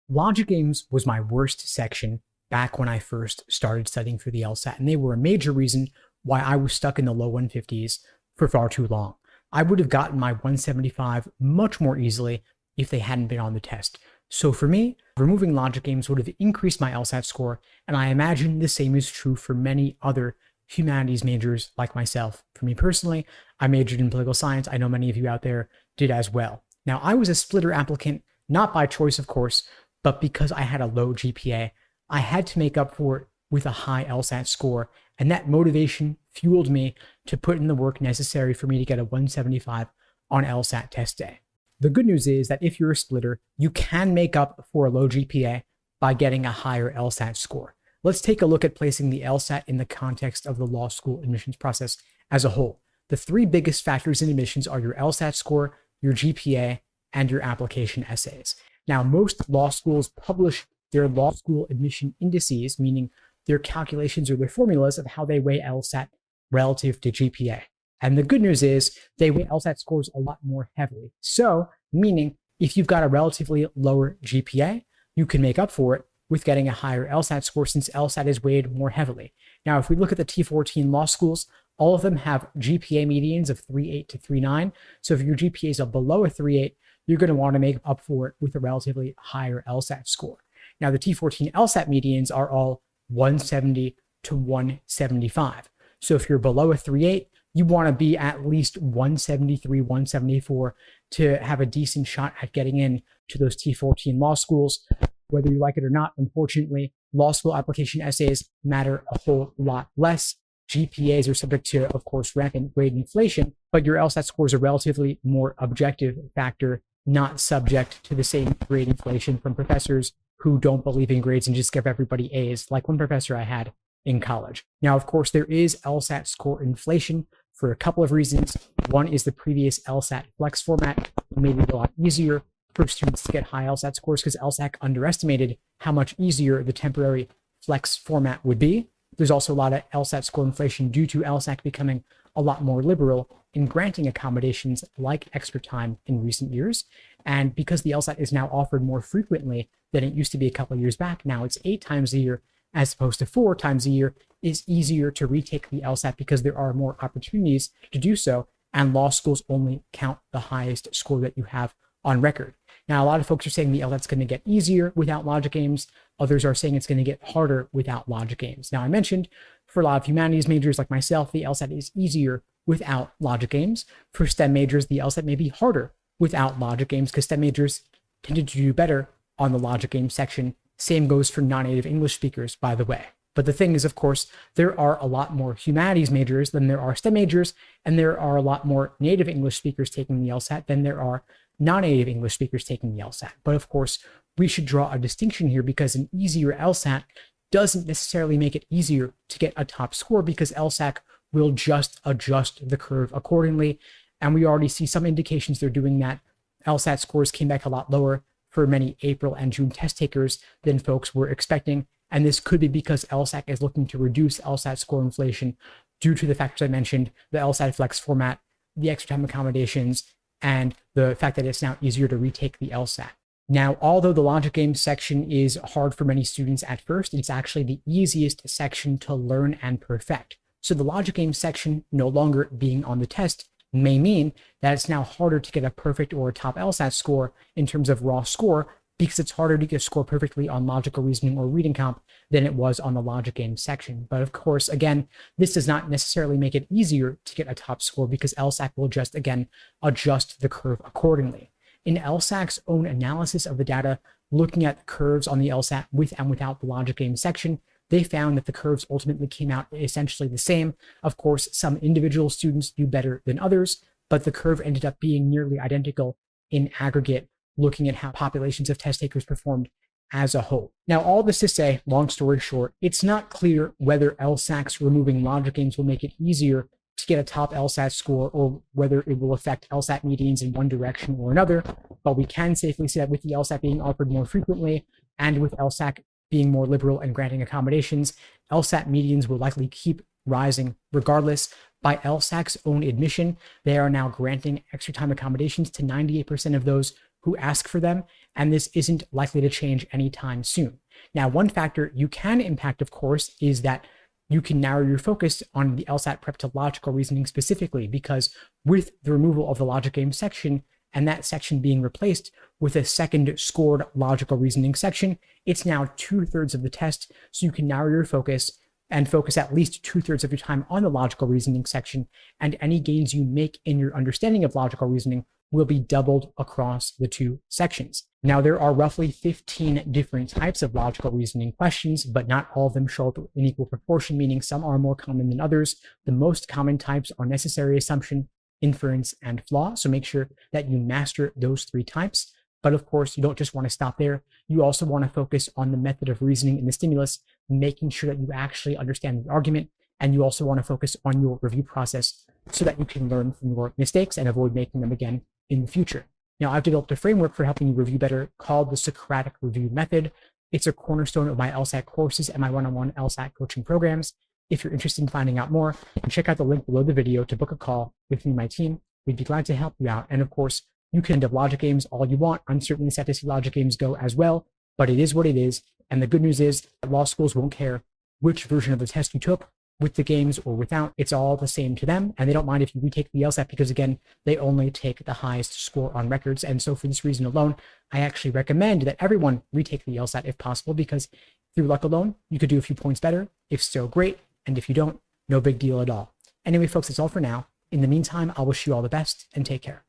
Logic games was my worst section back when I first started studying for the LSAT, and they were a major reason why I was stuck in the low 150s for far too long. I would have gotten my 175 much more easily if they hadn't been on the test. So for me, removing logic games would have increased my LSAT score, and I imagine the same is true for many other humanities majors like myself. For me personally, I majored in political science. I know many of you out there did as well. Now, I was a splitter applicant, not by choice, of course, but because I had a low GPA, I had to make up for it with a high LSAT score, and that motivation fueled me to put in the work necessary for me to get a 175 on LSAT test day. The good news is that if you're a splitter, you can make up for a low GPA by getting a higher LSAT score. Let's take a look at placing the LSAT in the context of the law school admissions process as a whole. The three biggest factors in admissions are your LSAT score, your GPA, and your application essays. Now, most law schools publish their law school admission indices, meaning their calculations or their formulas of how they weigh LSAT relative to GPA. And the good news is they weigh LSAT scores a lot more heavily. So, meaning if you've got a relatively lower GPA, you can make up for it with getting a higher LSAT score since LSAT is weighed more heavily. Now, if we look at the T14 law schools, all of them have GPA medians of 3.8 to 3.9. So if your GPA is below a 3.8, you're going to want to make up for it with a relatively higher LSAT score. Now, the T14 LSAT medians are all 170 to 175. So if you're below a 3.8, you want to be at least 173, 174 to have a decent shot at getting in to those T14 law schools. Whether you like it or not, unfortunately, law school application essays matter a whole lot less. GPAs are subject to, of course, rampant grade inflation, but your LSAT score is a relatively more objective factor, not subject to the same grade inflation from professors who don't believe in grades and just give everybody A's, like one professor I had in college. Now, of course, there is LSAT score inflation for a couple of reasons. One is the previous LSAT flex format made it a lot easier for students to get high LSAT scores because LSAC underestimated how much easier the temporary flex format would be. There's also a lot of LSAT score inflation due to LSAC becoming a lot more liberal in granting accommodations like extra time in recent years. And because the LSAT is now offered more frequently than it used to be a couple of years back, now it's 8 times a year as opposed to 4 times a year, it's easier to retake the LSAT because there are more opportunities to do so, and law schools only count the highest score that you have on record. Now, a lot of folks are saying the LSAT's going to get easier without logic games. Others are saying it's going to get harder without logic games. Now, I mentioned for a lot of humanities majors like myself, the LSAT is easier without logic games. For STEM majors, the LSAT may be harder without logic games because STEM majors tended to do better on the logic game section. Same goes for non-native English speakers, by the way. But the thing is, of course, there are a lot more humanities majors than there are STEM majors, and there are a lot more native English speakers taking the LSAT than there are non-native English speakers taking the LSAT. But of course, we should draw a distinction here because an easier LSAT doesn't necessarily make it easier to get a top score because LSAC will just adjust the curve accordingly. And we already see some indications they're doing that. LSAT scores came back a lot lower for many April and June test takers than folks were expecting. And this could be because LSAC is looking to reduce LSAT score inflation due to the factors I mentioned, the LSAT flex format, the extra time accommodations, and the fact that it's now easier to retake the LSAT. Now, although the logic game section is hard for many students at first, it's actually the easiest section to learn and perfect. So the logic game section no longer being on the test may mean that it's now harder to get a perfect or a top LSAT score in terms of raw score because it's harder to get a score perfectly on logical reasoning or reading comp than it was on the logic game section. But of course, again, this does not necessarily make it easier to get a top score because LSAC will just, again, adjust the curve accordingly. In LSAC's own analysis of the data, looking at the curves on the LSAT with and without the logic game section, they found that the curves ultimately came out essentially the same. Of course, some individual students do better than others, but the curve ended up being nearly identical in aggregate, looking at how populations of test takers performed as a whole. Now, all this to say, long story short, it's not clear whether LSAC's removing logic games will make it easier to get a top LSAT score or whether it will affect LSAT medians in one direction or another, but we can safely say that with the LSAT being offered more frequently and with LSAC being more liberal and granting accommodations, LSAT medians will likely keep rising regardless. By LSAC's own admission, they are now granting extra time accommodations to 98% of those who ask for them, and this isn't likely to change anytime soon. Now, one factor you can impact, of course, is that you can narrow your focus on the LSAT prep to logical reasoning specifically, because with the removal of the logic game section and that section being replaced with a second scored logical reasoning section, it's now 2/3 of the test. So you can narrow your focus and focus at least 2/3 of your time on the logical reasoning section. And any gains you make in your understanding of logical reasoning will be doubled across the two sections. Now, there are roughly 15 different types of logical reasoning questions, but not all of them show up in equal proportion, meaning some are more common than others. The most common types are necessary assumption, inference, and flaw. So make sure that you master those 3 types. But of course, you don't just want to stop there. You also want to focus on the method of reasoning in the stimulus, making sure that you actually understand the argument. And you also want to focus on your review process so that you can learn from your mistakes and avoid making them again in the future. Now, I've developed a framework for helping you review better called the Socratic Review Method. It's a cornerstone of my LSAT courses and my one-on-one LSAT coaching programs. If you're interested in finding out more, check out the link below the video to book a call with me and my team. We'd be glad to help you out. And of course, you can end up logic games all you want. I'm certainly sad to see logic games go as well, but it is what it is. And the good news is that law schools won't care which version of the test you took, with the games or without. It's all the same to them, and they don't mind if you retake the LSAT because, again, they only take the highest score on records. And so for this reason alone, I actually recommend that everyone retake the LSAT if possible, because through luck alone, you could do a few points better. If so, great. And if you don't, no big deal at all. Anyway, folks, that's all for now. In the meantime, I'll wish you all the best and take care.